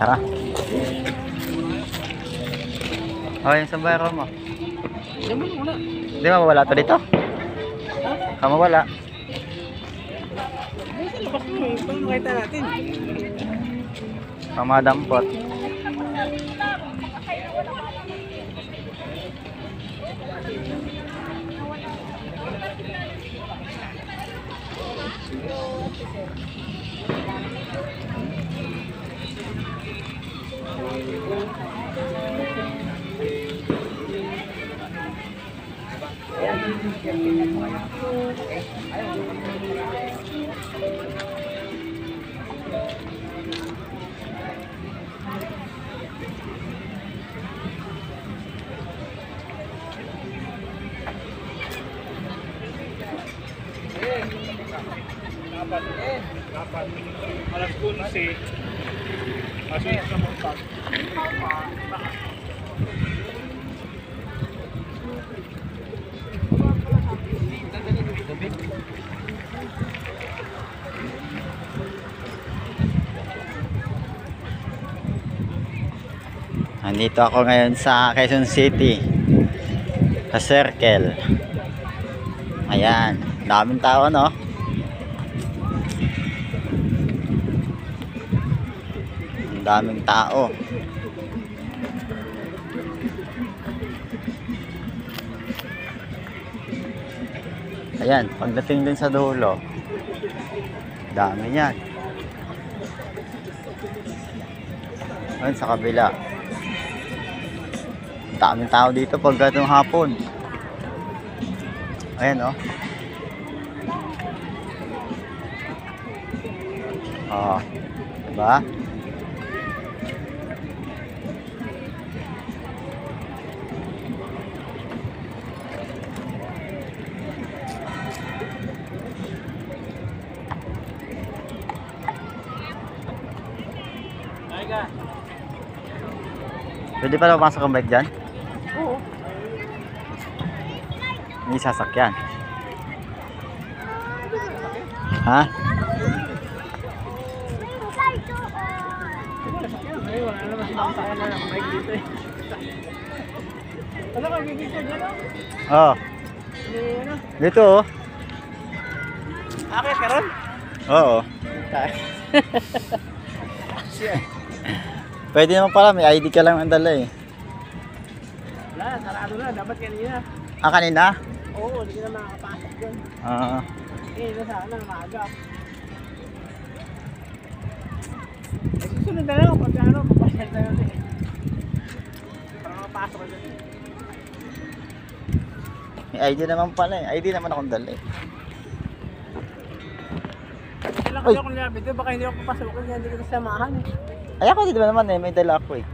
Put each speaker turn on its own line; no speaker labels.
Tara. Oh, yung sombrero mo.
Hindi mo muna.
Hindi mawala to dito. Kamawala.
Hindi sa labas mo eh. Paano makita natin?
Kamadampot.
Dapat alas 11 masunod sa montag.
Nandito ako ngayon sa Quezon City, sa Circle. Ayan, daming tao, no? Ang daming tao. Ayan, pagdating din sa dulo, dami yan. Ayan, sa kabila, daming tao dito pag ganung hapon. Ayan, oh. Oh, diba? Pwede pa pumasok ang bike dyan?
Oo.
May sasakyan. Ha?
Ay, wala naman sinasakyan na ng bike dito eh. Ano ka, gigit ka dyan oh?
Oo.
Ano?
Dito, oh.
Akit ka ron?
Oo.
Siya.
Pwede naman pala, may ID ka lang ang dala eh.
Wala, sarado na. Dapat kanina.
Ah, kanina?
Oo, hindi ka na makakapasok dyan. Eh, na sana, maaga. Eh, susunod na lang pag ano, papasyal na natin eh. Para makapasok ka dyan.
May ID naman pala eh. ID naman akong dala eh.
Kailan kasi ako nilapit doon, baka hindi ako papasok kasi hindi kita samahan eh.
Ay, ako dito naman eh, may dala ako eh.